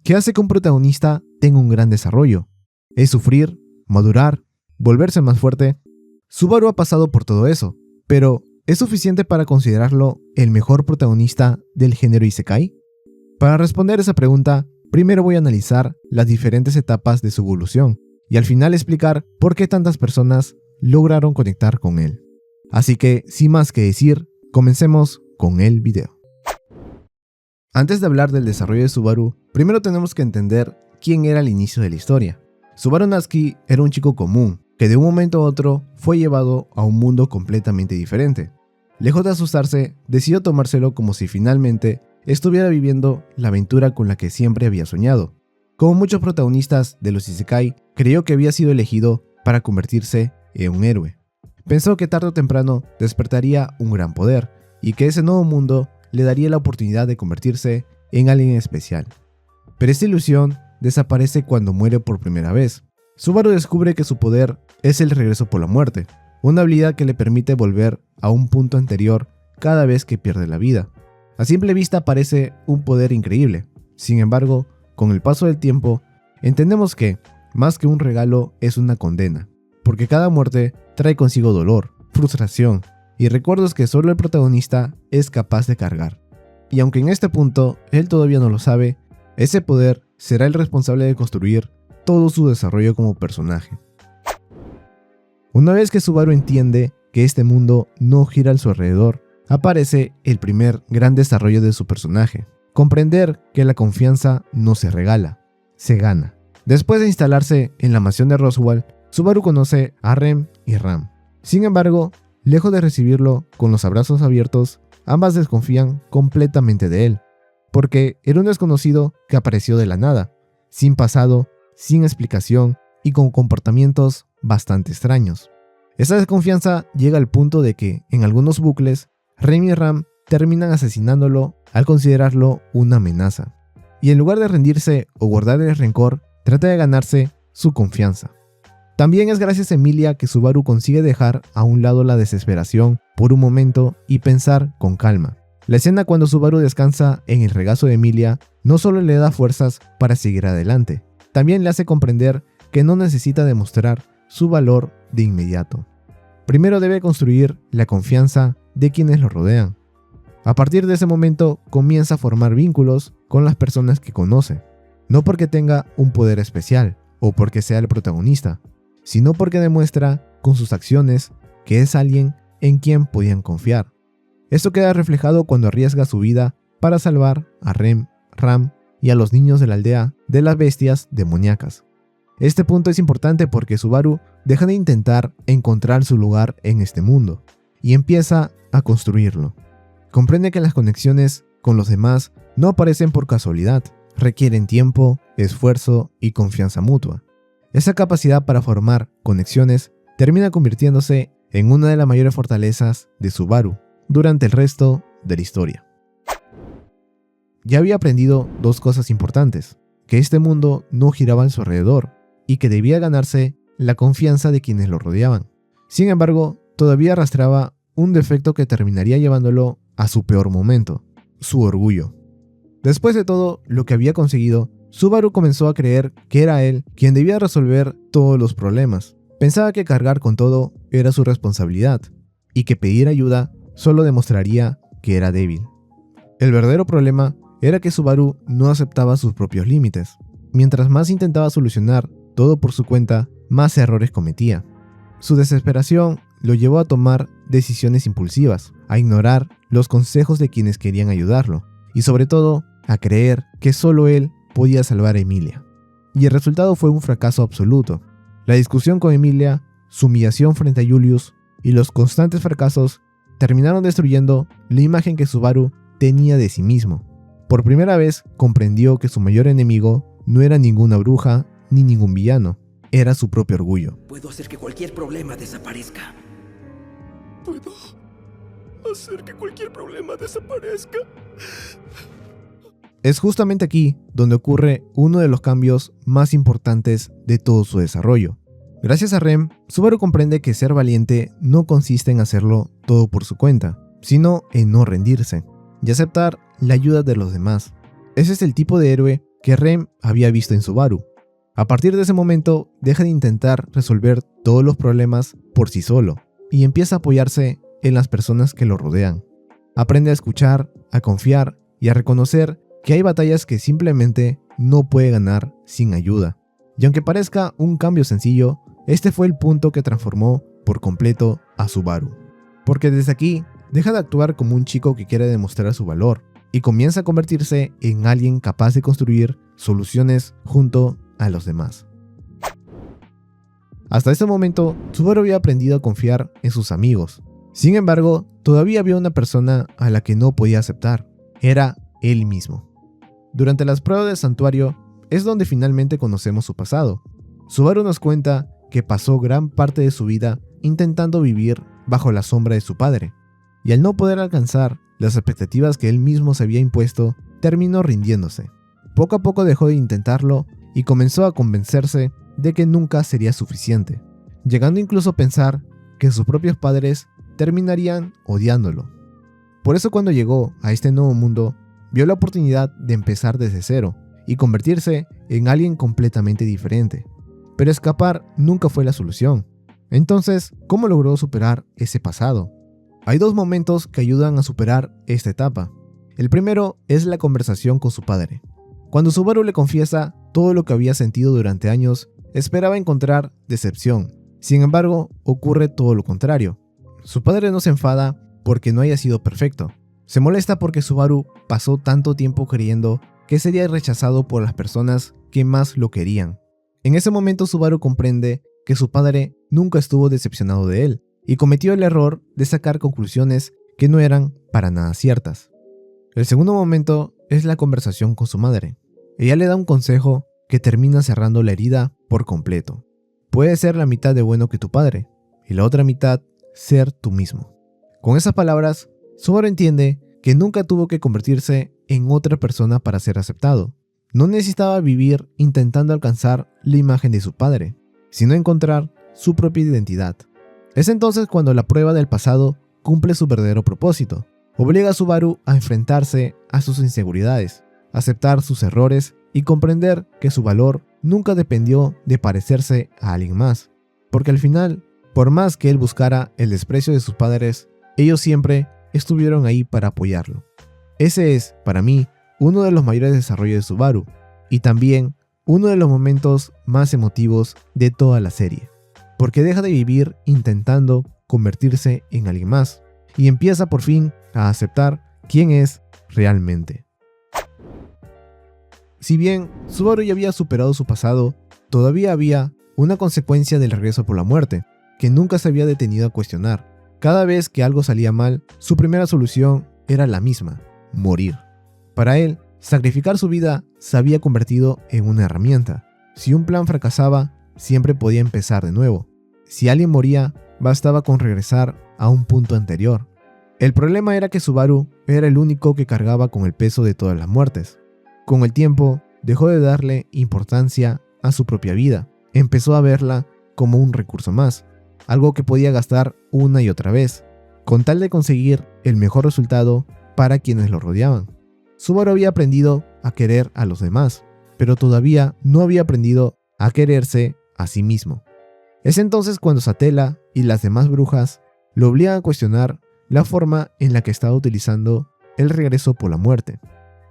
¿Qué hace que un protagonista tenga un gran desarrollo? ¿Es sufrir, madurar, volverse más fuerte? Subaru ha pasado por todo eso, pero ¿es suficiente para considerarlo el mejor protagonista del género Isekai? Para responder esa pregunta, primero voy a analizar las diferentes etapas de su evolución y al final explicar por qué tantas personas lograron conectar con él. Así que, sin más que decir, comencemos con el video. Antes de hablar del desarrollo de Subaru, primero tenemos que entender quién era al inicio de la historia. Subaru Natsuki era un chico común, que de un momento a otro fue llevado a un mundo completamente diferente. Lejos de asustarse, decidió tomárselo como si finalmente estuviera viviendo la aventura con la que siempre había soñado. Como muchos protagonistas de los Isekai, creyó que había sido elegido para convertirse en un héroe. Pensó que tarde o temprano despertaría un gran poder y que ese nuevo mundo le daría la oportunidad de convertirse en alguien especial. Pero esta ilusión desaparece cuando muere por primera vez. Subaru descubre que su poder es el regreso por la muerte, una habilidad que le permite volver a un punto anterior cada vez que pierde la vida. A simple vista parece un poder increíble. Sin embargo, con el paso del tiempo, entendemos que, más que un regalo, es una condena, porque cada muerte trae consigo dolor, frustración y recuerdos que solo el protagonista es capaz de cargar. Y aunque en este punto él todavía no lo sabe, ese poder será el responsable de construir todo su desarrollo como personaje. Una vez que Subaru entiende que este mundo no gira a su alrededor, aparece el primer gran desarrollo de su personaje: comprender que la confianza no se regala, se gana. Después de instalarse en la mansión de Roswell, Subaru conoce a Rem y Ram. Sin embargo, lejos de recibirlo con los abrazos abiertos, ambas desconfían completamente de él, porque era un desconocido que apareció de la nada, sin pasado, sin explicación y con comportamientos bastante extraños. Esa desconfianza llega al punto de que, en algunos bucles, Rem y Ram terminan asesinándolo al considerarlo una amenaza. Y en lugar de rendirse o guardar el rencor, trata de ganarse su confianza. También es gracias a Emilia que Subaru consigue dejar a un lado la desesperación por un momento y pensar con calma. La escena cuando Subaru descansa en el regazo de Emilia no solo le da fuerzas para seguir adelante, también le hace comprender que no necesita demostrar su valor de inmediato. Primero debe construir la confianza de quienes lo rodean. A partir de ese momento comienza a formar vínculos con las personas que conoce, no porque tenga un poder especial o porque sea el protagonista, sino porque demuestra con sus acciones que es alguien en quien podían confiar. Esto queda reflejado cuando arriesga su vida para salvar a Rem, Ram y a los niños de la aldea de las bestias demoníacas. Este punto es importante porque Subaru deja de intentar encontrar su lugar en este mundo y empieza a construirlo. Comprende que las conexiones con los demás no aparecen por casualidad, requieren tiempo, esfuerzo y confianza mutua. Esa capacidad para formar conexiones termina convirtiéndose en una de las mayores fortalezas de Subaru durante el resto de la historia. Ya había aprendido dos cosas importantes: que este mundo no giraba a su alrededor y que debía ganarse la confianza de quienes lo rodeaban. Sin embargo, todavía arrastraba un defecto que terminaría llevándolo a su peor momento: su orgullo. Después de todo lo que había conseguido, Subaru comenzó a creer que era él quien debía resolver todos los problemas. Pensaba que cargar con todo era su responsabilidad y que pedir ayuda solo demostraría que era débil. El verdadero problema era que Subaru no aceptaba sus propios límites. Mientras más intentaba solucionar todo por su cuenta, más errores cometía. Su desesperación lo llevó a tomar decisiones impulsivas, a ignorar los consejos de quienes querían ayudarlo y sobre todo a creer que solo él podía salvar a Emilia. Y el resultado fue un fracaso absoluto. La discusión con Emilia, su humillación frente a Julius y los constantes fracasos terminaron destruyendo la imagen que Subaru tenía de sí mismo. Por primera vez comprendió que su mayor enemigo no era ninguna bruja ni ningún villano, era su propio orgullo. Puedo hacer que cualquier problema desaparezca. Puedo hacer que cualquier problema desaparezca. Es justamente aquí donde ocurre uno de los cambios más importantes de todo su desarrollo. Gracias a Rem, Subaru comprende que ser valiente no consiste en hacerlo todo por su cuenta, sino en no rendirse y aceptar la ayuda de los demás. Ese es el tipo de héroe que Rem había visto en Subaru. A partir de ese momento, deja de intentar resolver todos los problemas por sí solo y empieza a apoyarse en las personas que lo rodean. Aprende a escuchar, a confiar y a reconocer que hay batallas que simplemente no puede ganar sin ayuda. Y aunque parezca un cambio sencillo, este fue el punto que transformó por completo a Subaru. Porque desde aquí, deja de actuar como un chico que quiere demostrar su valor y comienza a convertirse en alguien capaz de construir soluciones junto a los demás. Hasta ese momento, Subaru había aprendido a confiar en sus amigos. Sin embargo, todavía había una persona a la que no podía aceptar. Era él mismo. Durante las pruebas del santuario es donde finalmente conocemos su pasado. Subaru nos cuenta que pasó gran parte de su vida intentando vivir bajo la sombra de su padre, y al no poder alcanzar las expectativas que él mismo se había impuesto, terminó rindiéndose. Poco a poco dejó de intentarlo y comenzó a convencerse de que nunca sería suficiente, llegando incluso a pensar que sus propios padres terminarían odiándolo. Por eso cuando llegó a este nuevo mundo, vio la oportunidad de empezar desde cero y convertirse en alguien completamente diferente. Pero escapar nunca fue la solución. Entonces, ¿cómo logró superar ese pasado? Hay dos momentos que ayudan a superar esta etapa. El primero es la conversación con su padre. Cuando Subaru le confiesa todo lo que había sentido durante años, esperaba encontrar decepción. Sin embargo, ocurre todo lo contrario. Su padre no se enfada porque no haya sido perfecto. Se molesta porque Subaru pasó tanto tiempo creyendo que sería rechazado por las personas que más lo querían. En ese momento Subaru comprende que su padre nunca estuvo decepcionado de él y cometió el error de sacar conclusiones que no eran para nada ciertas. El segundo momento es la conversación con su madre. Ella le da un consejo que termina cerrando la herida por completo. Puedes ser la mitad de bueno que tu padre y la otra mitad ser tú mismo. Con esas palabras, Subaru entiende que nunca tuvo que convertirse en otra persona para ser aceptado. No necesitaba vivir intentando alcanzar la imagen de su padre, sino encontrar su propia identidad. Es entonces cuando la prueba del pasado cumple su verdadero propósito. Obliga a Subaru a enfrentarse a sus inseguridades, aceptar sus errores y comprender que su valor nunca dependió de parecerse a alguien más. Porque al final, por más que él buscara el desprecio de sus padres, ellos siempre estuvieron ahí para apoyarlo. Ese es, para mí, uno de los mayores desarrollos de Subaru, y también uno de los momentos más emotivos de toda la serie, porque deja de vivir intentando convertirse en alguien más, y empieza por fin a aceptar quién es realmente. Si bien Subaru ya había superado su pasado, todavía había una consecuencia del regreso por la muerte, que nunca se había detenido a cuestionar. Cada vez que algo salía mal, su primera solución era la misma: morir. Para él, sacrificar su vida se había convertido en una herramienta. Si un plan fracasaba, siempre podía empezar de nuevo. Si alguien moría, bastaba con regresar a un punto anterior. El problema era que Subaru era el único que cargaba con el peso de todas las muertes. Con el tiempo, dejó de darle importancia a su propia vida. Empezó a verla como un recurso más, algo que podía gastar una y otra vez, con tal de conseguir el mejor resultado para quienes lo rodeaban. Subaru había aprendido a querer a los demás, pero todavía no había aprendido a quererse a sí mismo. Es entonces cuando Satella y las demás brujas lo obligan a cuestionar la forma en la que estaba utilizando el regreso por la muerte.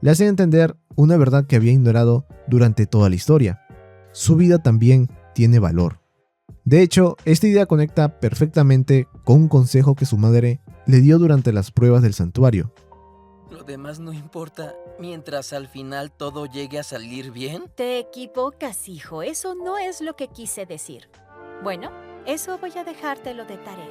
Le hacen entender una verdad que había ignorado durante toda la historia: su vida también tiene valor. De hecho, esta idea conecta perfectamente con un consejo que su madre le dio durante las pruebas del santuario. Lo demás no importa mientras al final todo llegue a salir bien. Te equivocas, hijo. Eso no es lo que quise decir. Bueno, eso voy a dejártelo de tarea.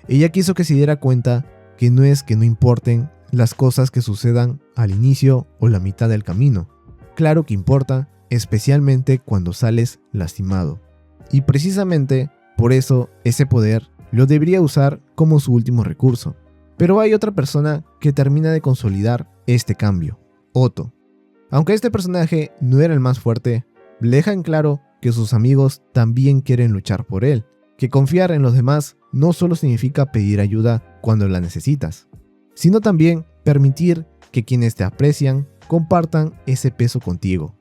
Ella quiso que se diera cuenta que no es que no importen las cosas que sucedan al inicio o la mitad del camino. Claro que importa, especialmente cuando sales lastimado. Y precisamente por eso ese poder lo debería usar como su último recurso. Pero hay otra persona que termina de consolidar este cambio: Otto. Aunque este personaje no era el más fuerte, le deja en claro que sus amigos también quieren luchar por él, que confiar en los demás no solo significa pedir ayuda cuando la necesitas, sino también permitir que quienes te aprecian compartan ese peso contigo.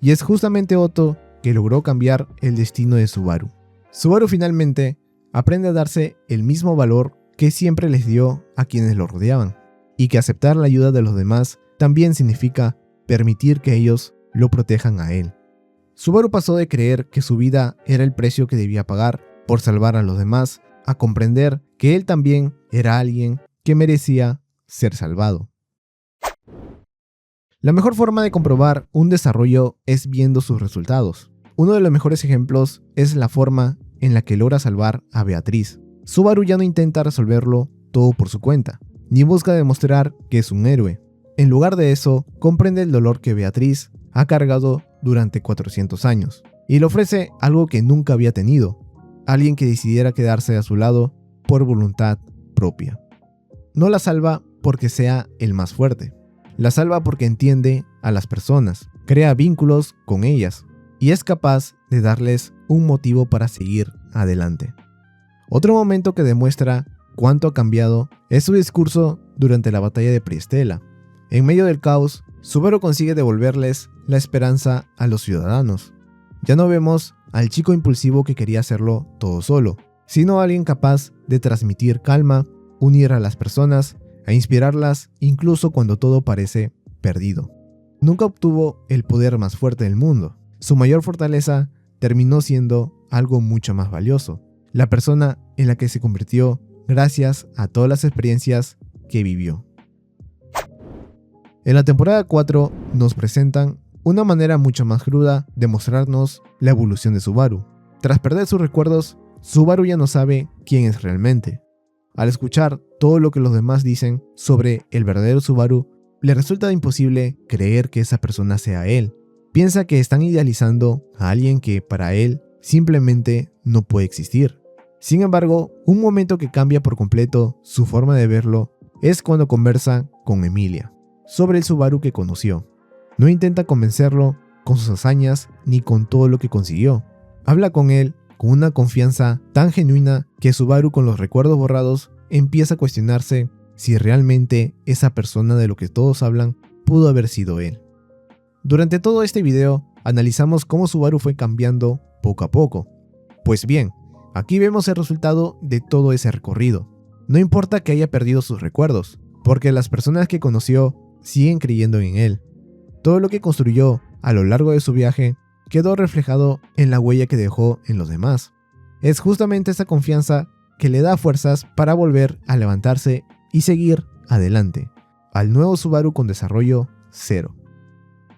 y es justamente Otto que logró cambiar el destino de Subaru. Subaru finalmente aprende a darse el mismo valor que siempre les dio a quienes lo rodeaban, y que aceptar la ayuda de los demás también significa permitir que ellos lo protejan a él. Subaru pasó de creer que su vida era el precio que debía pagar por salvar a los demás, a comprender que él también era alguien que merecía ser salvado. La mejor forma de comprobar un desarrollo es viendo sus resultados. Uno de los mejores ejemplos es la forma en la que logra salvar a Beatriz. Subaru ya no intenta resolverlo todo por su cuenta, ni busca demostrar que es un héroe. En lugar de eso, comprende el dolor que Beatriz ha cargado durante 400 años, y le ofrece algo que nunca había tenido: alguien que decidiera quedarse a su lado por voluntad propia. No la salva porque sea el más fuerte, la salva porque entiende a las personas, crea vínculos con ellas, y es capaz de darles un motivo para seguir adelante. Otro momento que demuestra cuánto ha cambiado es su discurso durante la batalla de Priestella. En medio del caos, Subaru consigue devolverles la esperanza a los ciudadanos. Ya no vemos al chico impulsivo que quería hacerlo todo solo, sino a alguien capaz de transmitir calma, unir a las personas e inspirarlas incluso cuando todo parece perdido. Nunca obtuvo el poder más fuerte del mundo. Su mayor fortaleza terminó siendo algo mucho más valioso: la persona en la que se convirtió gracias a todas las experiencias que vivió. En la temporada 4 nos presentan una manera mucho más cruda de mostrarnos la evolución de Subaru. Tras perder sus recuerdos, Subaru ya no sabe quién es realmente. Al escuchar todo lo que los demás dicen sobre el verdadero Subaru, le resulta imposible creer que esa persona sea él. Piensa que están idealizando a alguien que para él simplemente no puede existir. Sin embargo, un momento que cambia por completo su forma de verlo es cuando conversa con Emilia sobre el Subaru que conoció. No intenta convencerlo con sus hazañas ni con todo lo que consiguió. Habla con él con una confianza tan genuina que Subaru, con los recuerdos borrados, empieza a cuestionarse si realmente esa persona de lo que todos hablan pudo haber sido él. Durante todo este video analizamos cómo Subaru fue cambiando poco a poco. Pues bien, aquí vemos el resultado de todo ese recorrido. No importa que haya perdido sus recuerdos, porque las personas que conoció siguen creyendo en él. Todo lo que construyó a lo largo de su viaje quedó reflejado en la huella que dejó en los demás. Es justamente esa confianza que le da fuerzas para volver a levantarse y seguir adelante, al nuevo Subaru con desarrollo 0.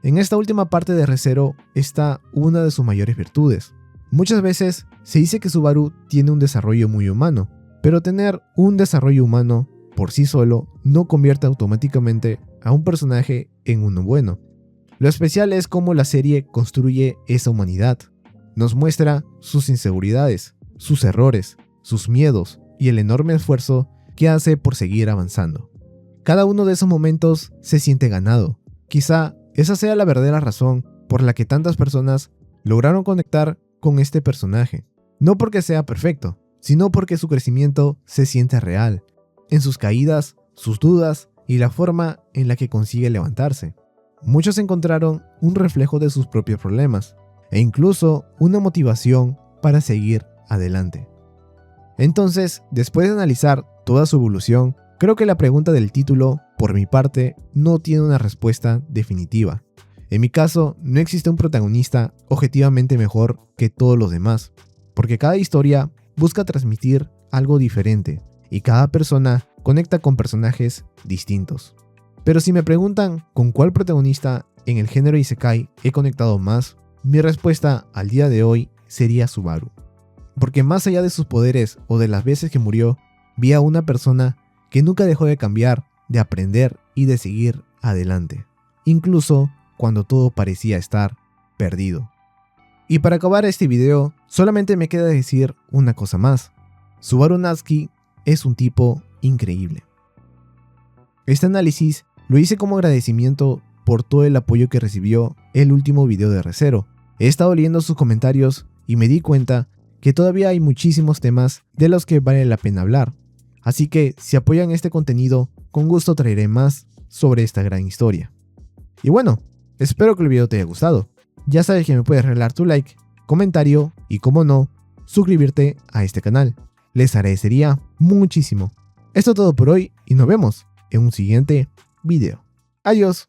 En esta última parte de Re:Zero está una de sus mayores virtudes. Muchas veces se dice que Subaru tiene un desarrollo muy humano, pero tener un desarrollo humano por sí solo no convierte automáticamente a un personaje en uno bueno. Lo especial es cómo la serie construye esa humanidad. Nos muestra sus inseguridades, sus errores, sus miedos y el enorme esfuerzo que hace por seguir avanzando. Cada uno de esos momentos se siente ganado. Quizá esa sea la verdadera razón por la que tantas personas lograron conectar con este personaje. No porque sea perfecto, sino porque su crecimiento se siente real, en sus caídas, sus dudas y la forma en la que consigue levantarse. Muchos encontraron un reflejo de sus propios problemas e incluso una motivación para seguir adelante. Entonces, después de analizar toda su evolución, creo que la pregunta del título, por mi parte, no tiene una respuesta definitiva. En mi caso, no existe un protagonista objetivamente mejor que todos los demás, porque cada historia busca transmitir algo diferente y cada persona conecta con personajes distintos. Pero si me preguntan con cuál protagonista en el género Isekai he conectado más, mi respuesta al día de hoy sería Subaru. Porque más allá de sus poderes o de las veces que murió, vi a una persona que nunca dejó de cambiar, de aprender y de seguir adelante, incluso cuando todo parecía estar perdido. Y para acabar este video, solamente me queda decir una cosa más: Subaru Natsuki es un tipo increíble. Este análisis lo hice como agradecimiento por todo el apoyo que recibió el último video de Re:Zero. He estado leyendo sus comentarios y me di cuenta que todavía hay muchísimos temas de los que vale la pena hablar. Así que si apoyan este contenido, con gusto traeré más sobre esta gran historia. Y bueno, espero que el video te haya gustado. Ya sabes que me puedes regalar tu like, comentario y, como no, suscribirte a este canal. Les agradecería muchísimo. Esto es todo por hoy y nos vemos en un siguiente video. Adiós.